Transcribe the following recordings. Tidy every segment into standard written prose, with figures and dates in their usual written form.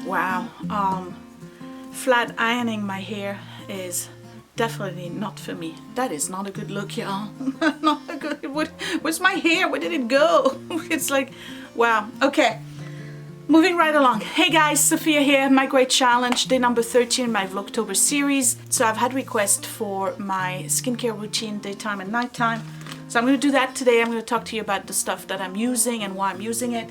Wow, flat ironing my hair is definitely not for me. That is not a good look, y'all. Not a good. Where's my hair? Where did it go? It's like, wow. Okay, moving right along. Hey guys, Sophia here. My great challenge, day number 13 in my Vlogtober series. So I've had requests for my skincare routine, daytime and nighttime. So I'm going to do that today. I'm going to talk to you about the stuff that I'm using and why I'm using it.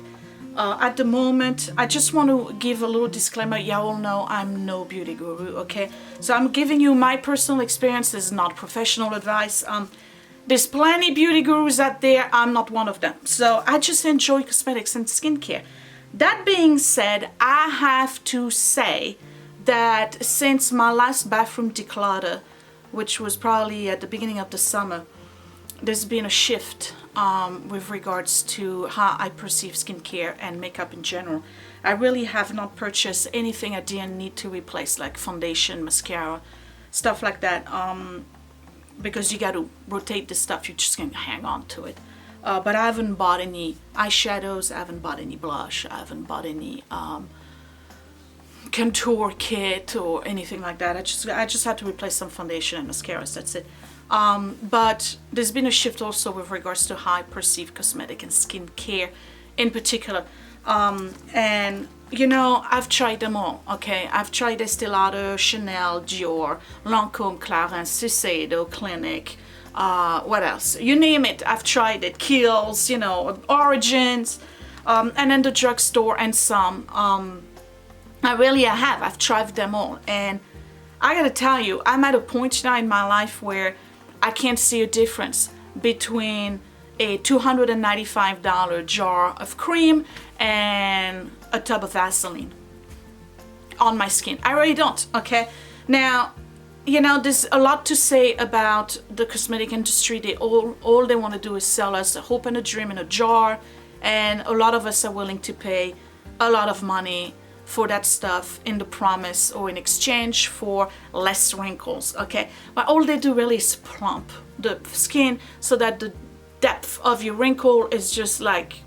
At the moment, I just want to give a little disclaimer. Y'all know I'm no beauty guru, okay? So I'm giving you my personal experience. This is not professional advice. There's plenty beauty gurus out there. I'm not one of them. So I just enjoy cosmetics and skincare. That being said, I have to say that since my last bathroom declutter, which was probably at the beginning of the summer, there's been a shift with regards to how I perceive skincare and makeup in general. I really have not purchased anything I didn't need to replace, like foundation, mascara, stuff like that, because you got to rotate the stuff. You're just going to hang on to it. But I haven't bought any eyeshadows, I haven't bought any blush, I haven't bought any contour kit or anything like that. I just had to replace some foundation and mascaras, that's it. But there's been a shift also with regards to how I perceive cosmetic and skincare in particular. And you know, I've tried them all, okay? I've tried Estee Lauder, Chanel, Dior, Lancome, Clarins, Shiseido, Clinique, what else? You name it, I've tried it. Kiehl's, you know, Origins, and then the drugstore and some. I've tried them all. And I gotta tell you, I'm at a point now in my life where I can't see a difference between a $295 jar of cream and a tub of Vaseline on my skin. I really don't, okay? Now, you know, there's a lot to say about the cosmetic industry. They all they want to do is sell us a hope and a dream in a jar, and a lot of us are willing to pay a lot of money for that stuff in the promise or in exchange for less wrinkles, okay? But all they do really is plump the skin so that the depth of your wrinkle is just like,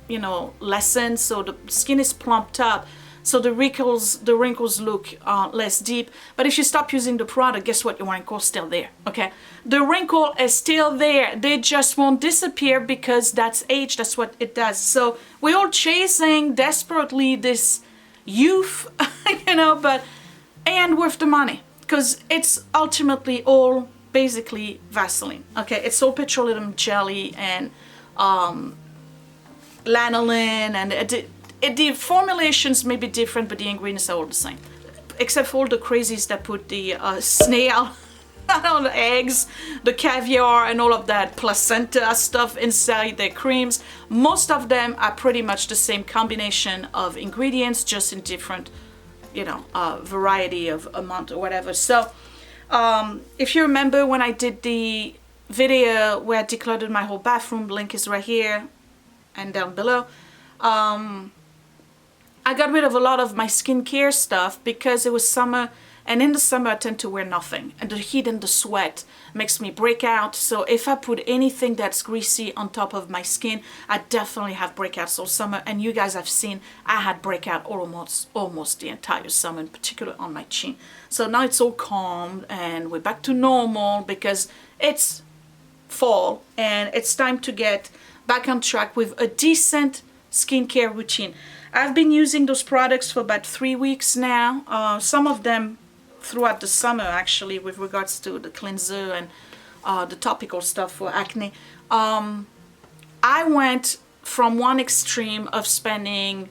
you know, lessened, so the skin is plumped up, so the wrinkles look less deep. But if you stop using the product, guess what? Your wrinkle's still there, okay? The wrinkle is still there. They just won't disappear because that's age, that's what it does. So we're all chasing desperately this youth, you know, and worth the money, because it's ultimately all basically Vaseline, okay? It's all petroleum jelly and lanolin, and the formulations may be different, but the ingredients are all the same, except for all the crazies that put the snail on the eggs, the caviar, and all of that placenta stuff inside their creams. Most of them are pretty much the same combination of ingredients, just in different, you know, variety of amount or whatever. So if you remember when I did the video where I decluttered my whole bathroom, link is right here and down below, I got rid of a lot of my skincare stuff because it was summer. And in the summer, I tend to wear nothing. And the heat and the sweat makes me break out. So if I put anything that's greasy on top of my skin, I definitely have breakouts all summer. And you guys have seen, I had breakout almost the entire summer, in particular on my chin. So now it's all calm and we're back to normal because it's fall and it's time to get back on track with a decent skincare routine. I've been using those products for about 3 weeks now. Some of them throughout the summer, actually, with regards to the cleanser and the topical stuff for acne. I went from one extreme of spending,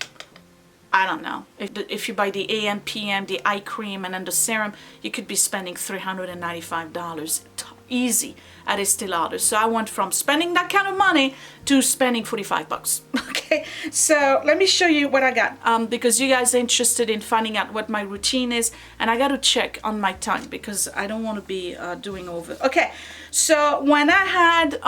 I don't know, if you buy the AM, PM, the eye cream, and then the serum, you could be spending $395 easy at Estee Lauder. So I went from spending that kind of money to spending 45 bucks. Okay, so let me show you what I got, because you guys are interested in finding out what my routine is, and I got to check on my tongue because I don't want to be doing over. Okay, so when I had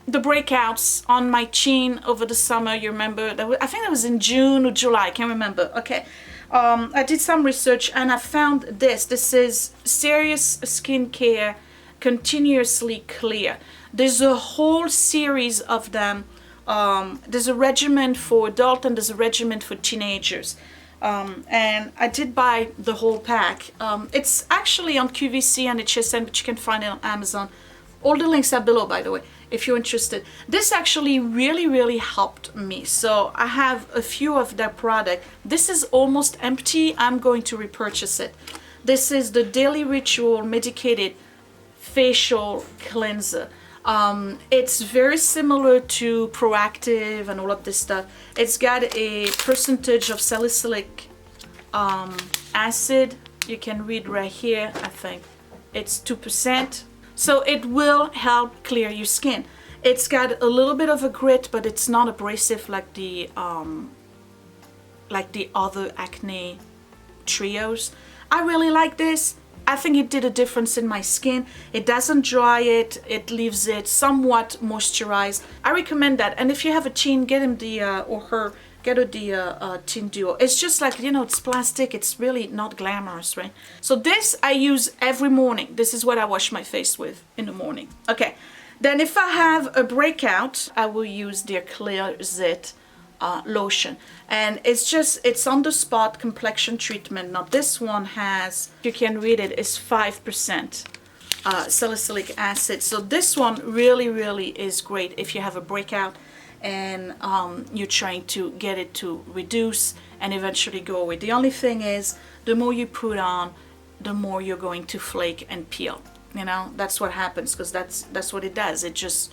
the breakouts on my chin over the summer, you remember, I think that was in June or July, I can't remember. Okay, I did some research and I found this. This is Serious Skincare Continuously Clear. There's a whole series of them. There's a regimen for adult and there's a regimen for teenagers. And I did buy the whole pack. It's actually on QVC and HSN, but you can find it on Amazon. All the links are below, by the way, if you're interested. This actually really helped me. So I have a few of that product. This is almost empty. I'm going to repurchase it. This is the Daily Ritual Medicated Facial Cleanser. It's very similar to Proactive and all of this stuff. It's got a percentage of salicylic acid. You can read right here, I think it's 2%. So it will help clear your skin. It's got a little bit of a grit, but it's not abrasive like the other acne trios. I really like this. I think it did a difference in my skin. It doesn't dry it. It leaves it somewhat moisturized. I recommend that. And if you have a teen, get him the or her, get her the Teen Duo. It's just like, you know, it's plastic. It's really not glamorous, right? So this I use every morning. This is what I wash my face with in the morning. Okay. Then if I have a breakout, I will use the Clear Zit lotion, and it's on the spot complexion treatment. Now this one has, you can read it, is 5% salicylic acid. So this one really is great if you have a breakout and you're trying to get it to reduce and eventually go away. The only thing is, the more you put on, the more you're going to flake and peel. You know, that's what happens, because that's what it does. It just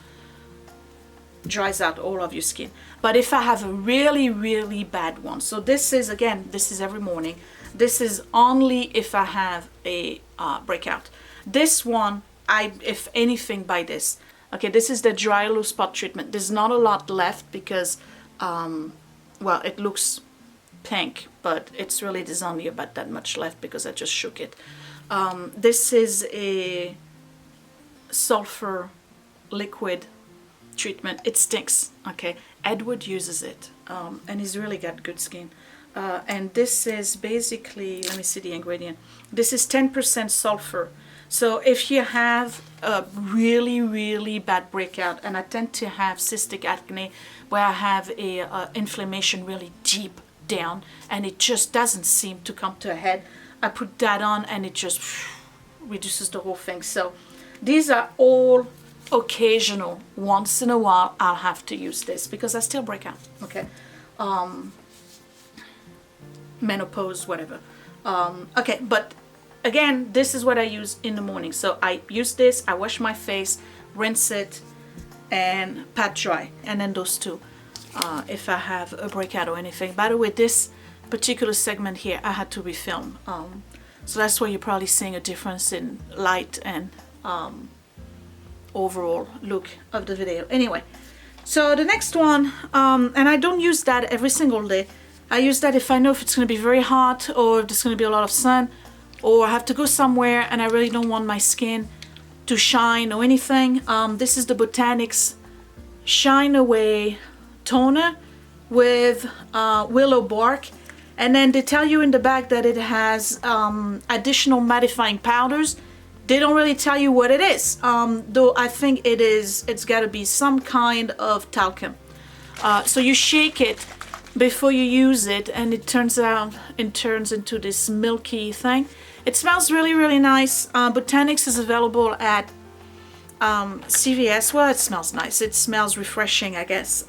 dries out all of your skin. But if I have a really bad one, so this is, again, this is every morning. This is only if I have a breakout. This one, I, if anything, buy this. Okay, this is the DriLo spot treatment. There's not a lot left because, well, it looks pink, but it's really, there's only about that much left because I just shook it. This is a sulfur liquid treatment. It stinks. Okay, Edward uses it, and he's really got good skin. And this is basically, let me see the ingredient. This is 10% sulfur. So if you have a really bad breakout, and I tend to have cystic acne where I have a inflammation really deep down and it just doesn't seem to come to a head, I put that on and it just reduces the whole thing. So these are all occasional. Once in a while I'll have to use this because I still break out. Okay, menopause, whatever. Okay, but again, this is what I use in the morning. So I use this, I wash my face, rinse it, and pat dry, and then those two if I have a breakout or anything. By the way, this particular segment here I had to refilm, so that's why you're probably seeing a difference in light and overall look of the video. Anyway, so the next one, and I don't use that every single day. I use that if I know if it's going to be very hot or if there's going to be a lot of sun, or I have to go somewhere and I really don't want my skin to shine or anything. This is the Botanics Shine Away Toner with willow bark, and then they tell you in the back that it has additional mattifying powders. They don't really tell you what it is, though I think it's got to be some kind of talcum. So you shake it before you use it, and it turns into this milky thing. It smells really nice. Botanics is available at CVS. Well, it smells nice. It smells refreshing, I guess.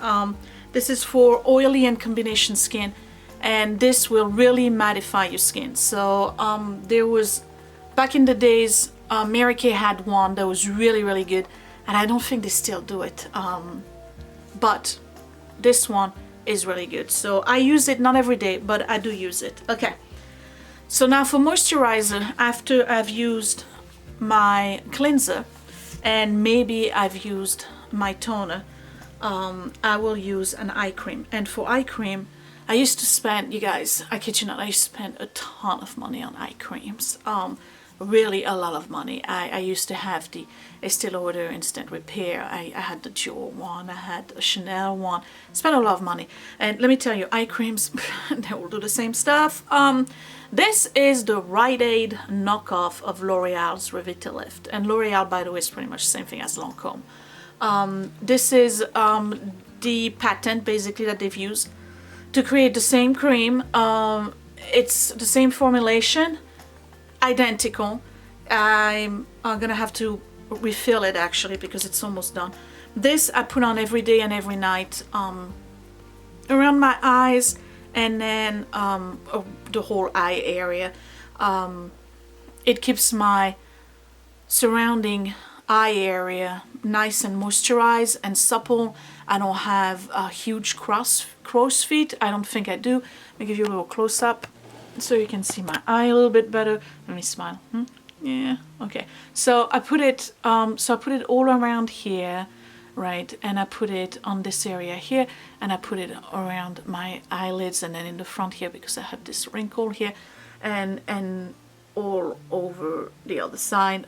This is for oily and combination skin, and this will really mattify your skin. So there was, back in the days, Mary Kay had one that was really good, and I don't think they still do it. But this one is really good. So I use it not every day, but I do use it. Okay. So now for moisturizer, after I've used my cleanser and maybe I've used my toner, I will use an eye cream. And for eye cream, I used to spend, you guys, I kid you not, I used to spend a ton of money on eye creams. Really a lot of money. I used to have the Estee Lauder Instant Repair. I had the Dior one. I had a Chanel one. Spent a lot of money. And let me tell you, eye creams, they all do the same stuff. This is the Rite Aid knockoff of L'Oreal's Revitalift. And L'Oreal, by the way, is pretty much the same thing as Lancome. This is the patent, basically, that they've used to create the same cream. It's the same formulation, identical. I'm gonna have to refill it actually because it's almost done. This I put on every day and every night around my eyes, and then the whole eye area. It keeps my surrounding eye area nice and moisturized and supple. I don't have a huge crow's feet. I don't think I do. Let me give you a little close-up so you can see my eye a little bit better. Let me smile. Yeah, okay. So I put it all around here, right? And I put it on this area here, and I put it around my eyelids, and then in the front here because I have this wrinkle here, and all over the other side.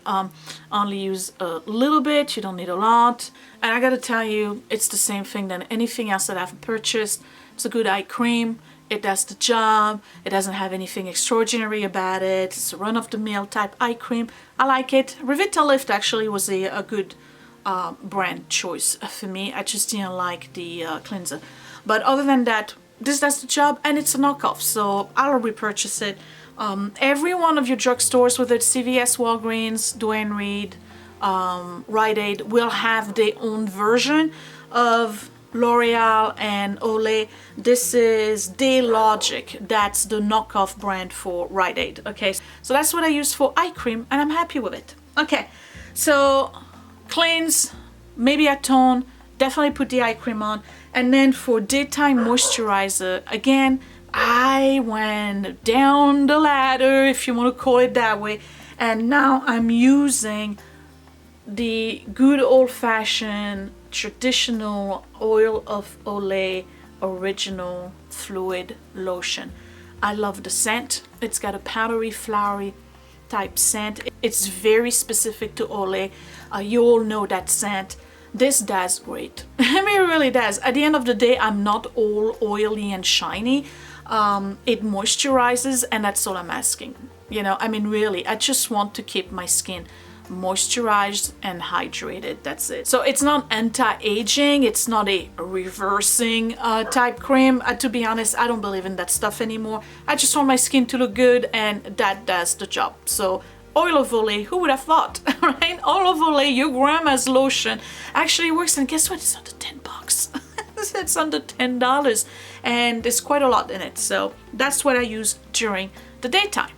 Only use a little bit, you don't need a lot. And I gotta tell you, it's the same thing than anything else that I've purchased. It's a good eye cream. It does the job. It doesn't have anything extraordinary about it. It's a run-of-the-mill type eye cream. I like it. Revitalift actually was a good brand choice for me. I just didn't like the cleanser. But other than that, this does the job, and it's a knockoff, so I'll repurchase it. Every one of your drugstores, whether it's CVS, Walgreens, Duane Reade, Rite Aid, will have their own version of L'Oreal and Olay. This is Logic. That's the knockoff brand for Rite Aid. Okay, so that's what I use for eye cream, and I'm happy with it. Okay, so cleanse, maybe a tone, definitely put the eye cream on. And then for daytime moisturizer, again, I went down the ladder, if you want to call it that way, and now I'm using the good old-fashioned traditional Oil of Olay original fluid lotion. I love the scent. It's got a powdery, flowery type scent. It's very specific to Olay. You all know that scent. This does great. I mean, it really does. At the end of the day, I'm not all oily and shiny. It moisturizes, and that's all I'm asking. You know, I mean, really, I just want to keep my skin moisturized and hydrated. That's it. So it's not anti-aging. It's not a reversing type cream. To be honest, I don't believe in that stuff anymore. I just want my skin to look good, and that does the job. So Oil of Olay, who would have thought, right? Oil of Olay, your grandma's lotion, actually works, and guess what? It's under 10 bucks. It's under $10, and there's quite a lot in it. So that's what I use during the daytime.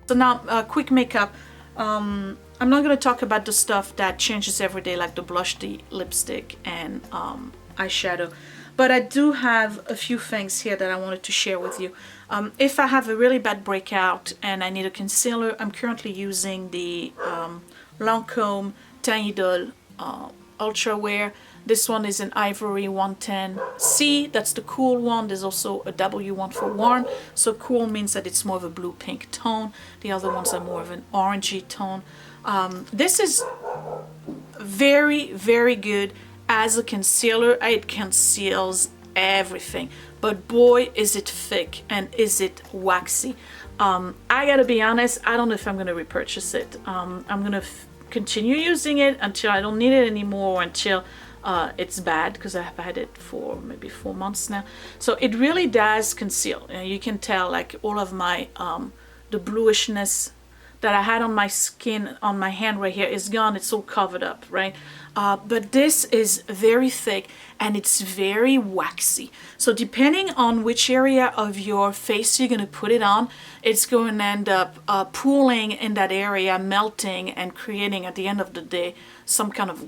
So now, quick makeup. I'm not going to talk about the stuff that changes every day, like the blush, the lipstick, and eyeshadow. But I do have a few things here that I wanted to share with you. If I have a really bad breakout and I need a concealer, I'm currently using the Lancome Idole Ultra Wear. This one is an Ivory 110C. That's the cool one. There's also a W one for warm. So cool means that it's more of a blue-pink tone. The other ones are more of an orangey tone. This is very, very good as a concealer. It conceals everything. But boy, is it thick and is it waxy. I gotta be honest, I don't know if I'm gonna repurchase it. I'm gonna continue using it until I don't need it anymore, until it's bad, because I have had it for maybe 4 months now. So it really does conceal. You can tell, like, all of my the bluishness that I had on my skin, on my hand right here, is gone. It's all covered up, right? But this is very thick and it's very waxy. So depending on which area of your face you're going to put it on, it's going to end up pooling in that area, melting, and creating, at the end of the day, some kind of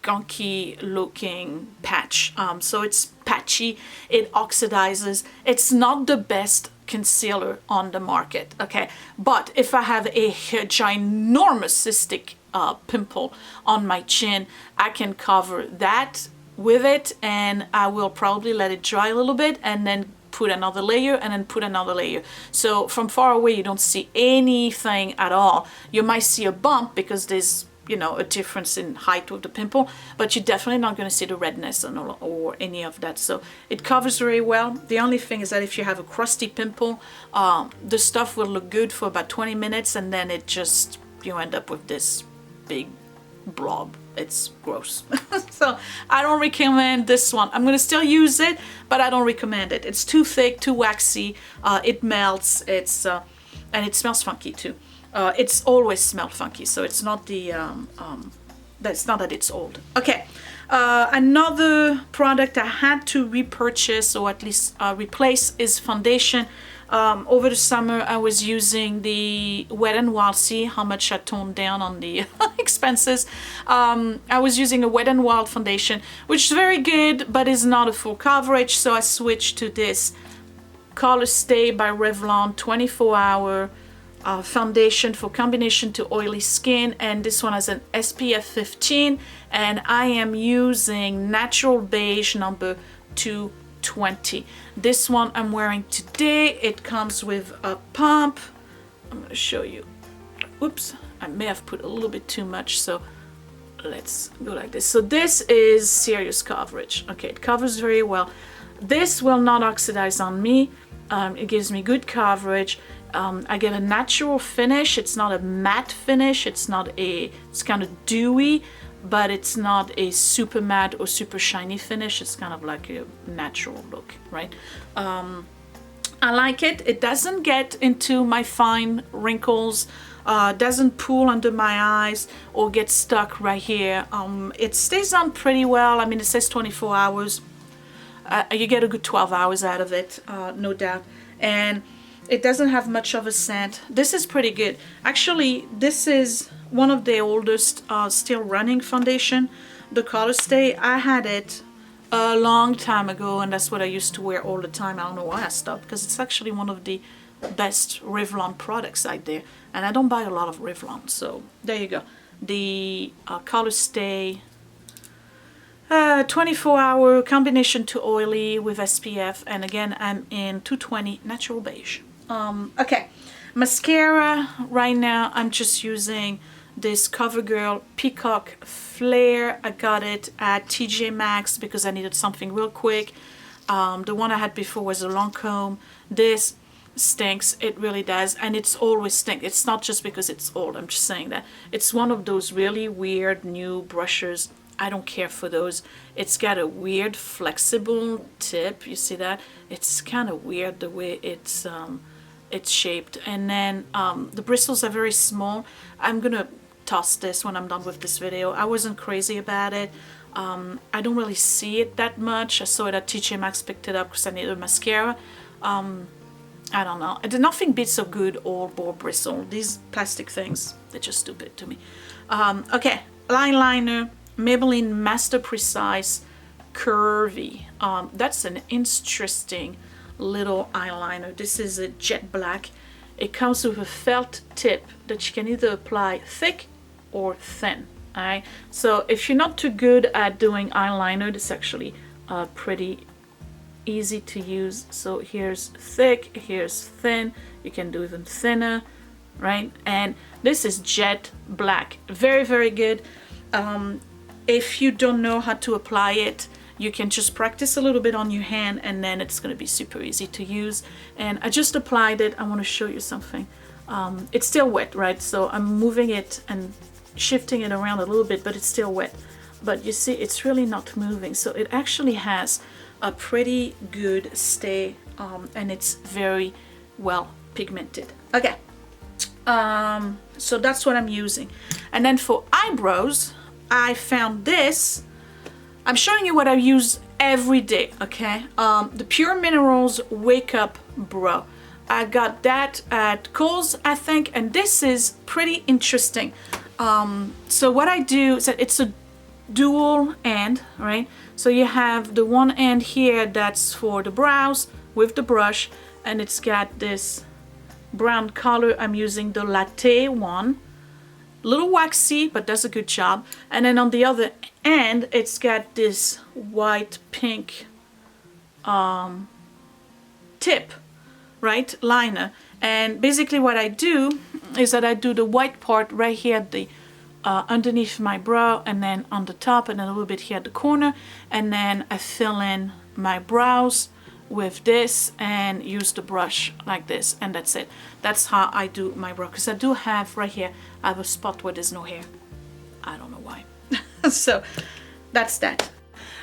gunky looking patch. So it's patchy, it oxidizes. It's not the best concealer on the market, okay? But if I have a ginormous cystic pimple on my chin, I can cover that with it, and I will probably let it dry a little bit and then put another layer and then put another layer. So from far away you don't see anything at all. You might see a bump because there's, you know, a difference in height of the pimple, but you're definitely not going to see the redness or any of that. So it covers very well. The only thing is that if you have a crusty pimple, the stuff will look good for about 20 minutes, and then it just, you end up with this big blob it's gross. So I don't recommend this one. I'm gonna still use it, but I don't recommend it. It's too thick, too waxy, it melts, and it smells funky too. It's always smelled funky, so it's not that's not that it's old. Okay, another product I had to repurchase, or at least replace, is foundation. Over the summer I was using the Wet n Wild. See how much I toned down on the expenses. I was using a Wet n Wild foundation, which is very good, but is not a full coverage, so I switched to this Colorstay by Revlon 24-hour foundation for combination to oily skin, and this one has an SPF 15, and I am using Natural Beige number 220. This one I'm wearing today. It comes with a pump. I'm going to show you. Oops, I may have put a little bit too much, so let's go like this. So this is serious coverage. Okay, it covers very well. This will not oxidize on me. It gives me good coverage. I get a natural finish. It's not a matte finish. It's kind of dewy, but it's not a super matte or super shiny finish. It's kind of like a natural look, right? I like it. It doesn't get into my fine wrinkles, doesn't pool under my eyes or get stuck right here. It stays on pretty well. I mean, it says 24 hours. You get a good 12 hours out of it, no doubt. And it doesn't have much of a scent. This is pretty good. Actually, this is one of the oldest still running foundation, the Colorstay. I had it a long time ago, and that's what I used to wear all the time. I don't know why I stopped, because it's actually one of the best Revlon products out there, and I don't buy a lot of Revlon, so there you go. The Colorstay 24-hour combination to oily with SPF, and again I'm in 220 Natural Beige. Okay, mascara right now I'm just using this Covergirl Peacock Flare. I got it at TJ Maxx because I needed something real quick. The one I had before was a Lancome. This stinks, it really does, and it's always stink. It's not just because it's old, I'm just saying that. It's one of those really weird new brushes. I don't care for those. It's got a weird flexible tip, you see that? It's kind of weird the way it's shaped, and then the bristles are very small. I'm gonna toss this when I'm done with this video. I wasn't crazy about it. I don't really see it that much. I saw it at TJ Maxx, picked it up because I needed a mascara. I don't know. Nothing beats a good old ball bristle. These plastic things, they're just stupid to me. Okay, eyeliner, Maybelline Master Precise Curvy. That's an interesting little eyeliner. This is a jet black. It comes with a felt tip that you can either apply thick or thin. Alright, so if you're not too good at doing eyeliner, this is actually pretty easy to use. So here's thick, here's thin. You can do even thinner, right? And this is jet black. Very, very good. If you don't know how to apply it, you can just practice a little bit on your hand, and then it's going to be super easy to use. And I just applied it. I want to show you something. It's still wet, right? So I'm moving it and shifting it around a little bit, but it's still wet. But you see, it's really not moving. So it actually has a pretty good stay, and it's very well pigmented. Okay, so that's what I'm using. And then for eyebrows, I found this. I'm showing you what I use every day, okay? The PurMinerals Wake Up Brow. I got that at Kohl's, I think, and this is pretty interesting. So what I do is that it's a dual end, right? So you have the one end here that's for the brows with the brush, and it's got this brown color. I'm using the Latte one. Little waxy, but does a good job. And then on the other end, it's got this white pink tip, right, liner. And basically what I do is that I do the white part right here at the underneath my brow, and then on the top, and then a little bit here at the corner, and then I fill in my brows with this and use the brush like this, and that's it. That's how I do my brow, because I do have right here, I have a spot where there's no hair. I don't know why. So that's that.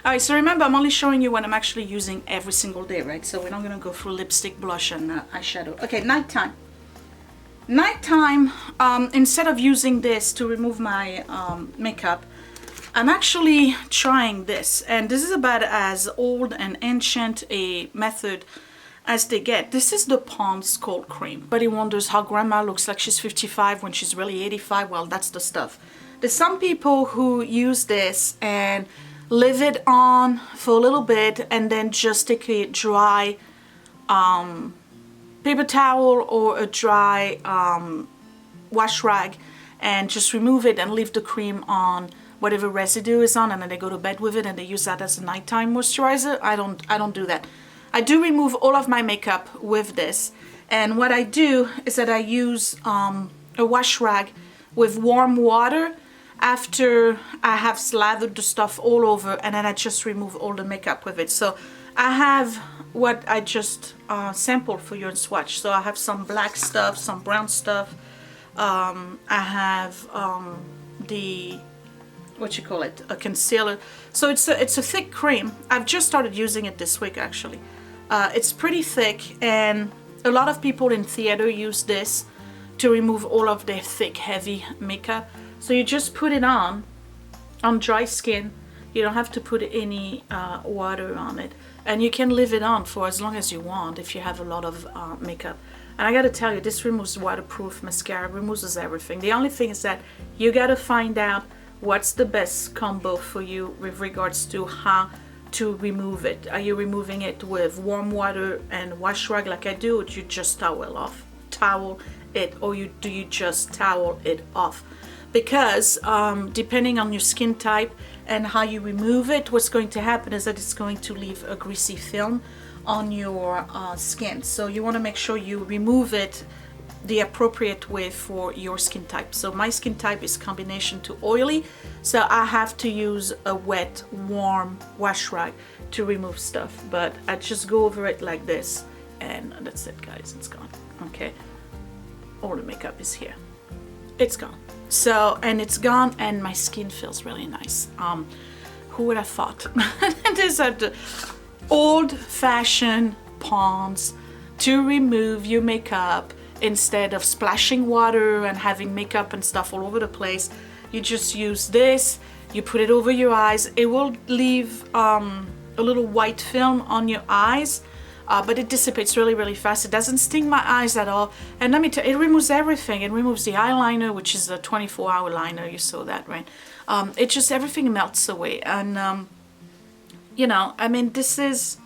All right, so remember, I'm only showing you what I'm actually using every single day, right? So we're not gonna go through lipstick, blush, and eyeshadow. Okay, nighttime. Nighttime, instead of using this to remove my makeup, I'm actually trying this, and this is about as old and ancient a method as they get. This is the Pond's Cold Cream. Everybody wonders how grandma looks like she's 55 when she's really 85. Well, that's the stuff. There's some people who use this and leave it on for a little bit and then just take a dry paper towel or a dry wash rag and just remove it and leave the cream on whatever residue is on, and then they go to bed with it and they use that as a nighttime moisturizer. I don't do that. I do remove all of my makeup with this, and what I do is that I use a wash rag with warm water after I have slathered the stuff all over, and then I just remove all the makeup with it. So I have what I just sampled for you and swatch. So I have some black stuff, some brown stuff. I have the, what you call it, a concealer. So it's a thick cream. I've just started using it this week actually. It's pretty thick, and a lot of people in theater use this to remove all of their thick, heavy makeup. So you just put it on dry skin. You don't have to put any water on it, and you can leave it on for as long as you want if you have a lot of makeup. And I gotta tell you, this removes waterproof mascara, removes everything. The only thing is that you gotta find out what's the best combo for you with regards to how to remove it. Are you removing it with warm water and wash rag like I do, or do you just towel it, or do you just towel it off? Because depending on your skin type and how you remove it, what's going to happen is that it's going to leave a greasy film on your skin. So you want to make sure you remove it the appropriate way for your skin type. So my skin type is combination to oily, so I have to use a wet, warm wash rag to remove stuff. But I just go over it like this, and that's it, guys. It's gone. Okay, all the makeup is here. It's gone. So, and it's gone, and my skin feels really nice. Who would have thought? These are the old-fashioned Ponds to remove your makeup. Instead of splashing water and having makeup and stuff all over the place, you just use this, you put it over your eyes. It will leave a little white film on your eyes, but it dissipates really, really fast. It doesn't sting my eyes at all. And let me tell you, it removes everything. It removes the eyeliner, which is a 24-hour liner. You saw that, right? It just, everything melts away. And, you know, I mean, this is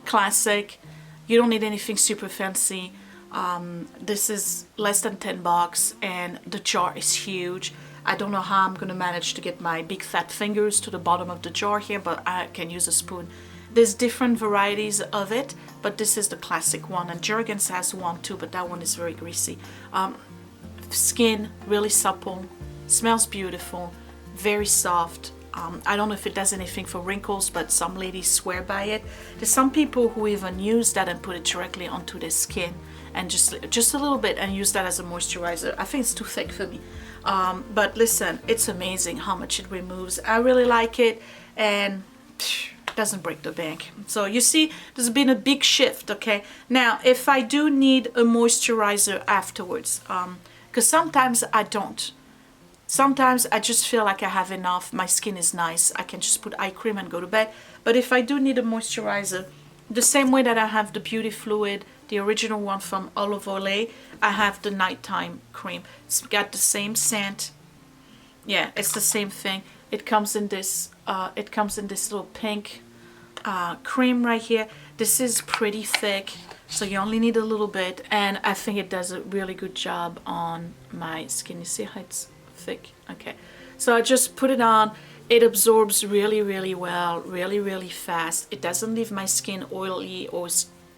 classic. You don't need anything super fancy. This is less than $10, and the jar is huge. I don't know how I'm gonna manage to get my big fat fingers to the bottom of the jar here, but I can use a spoon. There's different varieties of it, but this is the classic one, and Jergens has one too, but that one is very greasy. Skin really supple, smells beautiful, very soft. I don't know if it does anything for wrinkles, but some ladies swear by it. There's some people who even use that and put it directly onto their skin, and just a little bit, and use that as a moisturizer. I think it's too thick for me, but listen, it's amazing how much it removes. I really like it, and it doesn't break the bank. So you see, there's been a big shift. Okay, now if I do need a moisturizer afterwards, because sometimes I don't. Sometimes I just feel like I have enough, my skin is nice, I can just put eye cream and go to bed. But if I do need a moisturizer, the same way that I have the Beauty Fluid, the original one from Olay, I have the nighttime cream. It's got the same scent. Yeah, it's the same thing. It comes in this little pink cream right here. This is pretty thick, so you only need a little bit, and I think it does a really good job on my skin. You see how it's thick? Okay, so I just put it on. It absorbs really, really well, really, really fast. It doesn't leave my skin oily or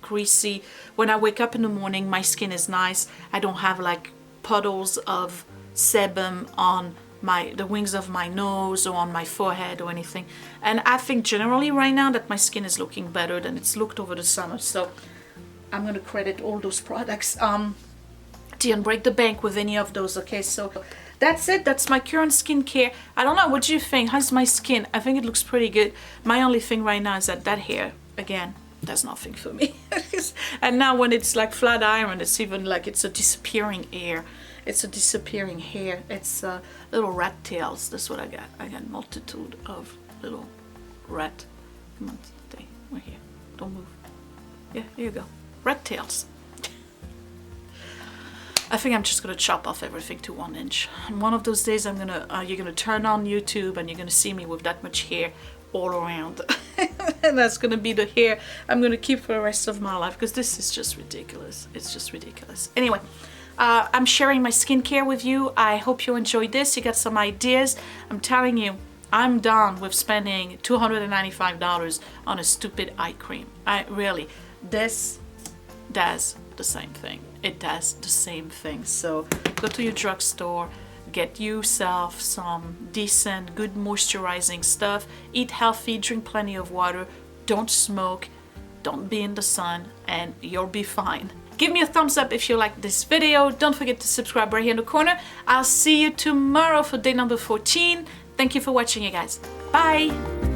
greasy. When I wake up in the morning, my skin is nice. I don't have like puddles of sebum on the wings of my nose or on my forehead or anything. And I think generally right now that my skin is looking better than it's looked over the summer. So I'm gonna credit all those products. Didn't break the bank with any of those. Okay, so that's it. That's my current skincare. I don't know, what do you think? How's my skin? I think it looks pretty good. My only thing right now is that hair, again, does nothing for me. And now when it's like flat iron, it's even like it's a disappearing hair. It's a disappearing hair. It's little rat tails. That's what I got. I got multitude of little rat. Come on, stay right here. Don't move. Yeah, here you go. Rat tails. I think I'm just gonna chop off everything to 1 inch. And one of those days I'm gonna you're gonna turn on YouTube and you're gonna see me with that much hair all around. And that's gonna be the hair I'm gonna keep for the rest of my life, because this is just ridiculous. It's just ridiculous. Anyway, I'm sharing my skincare with you. I hope you enjoyed this. You got some ideas. I'm telling you, I'm done with spending $295 on a stupid eye cream. This does the same thing. It does the same thing. So go to your drugstore, get yourself some decent, good moisturizing stuff. Eat healthy, drink plenty of water, don't smoke, don't be in the sun, and you'll be fine. Give me a thumbs up if you like this video. Don't forget to subscribe right here in the corner. I'll see you tomorrow for day number 14. Thank you for watching, you guys. Bye!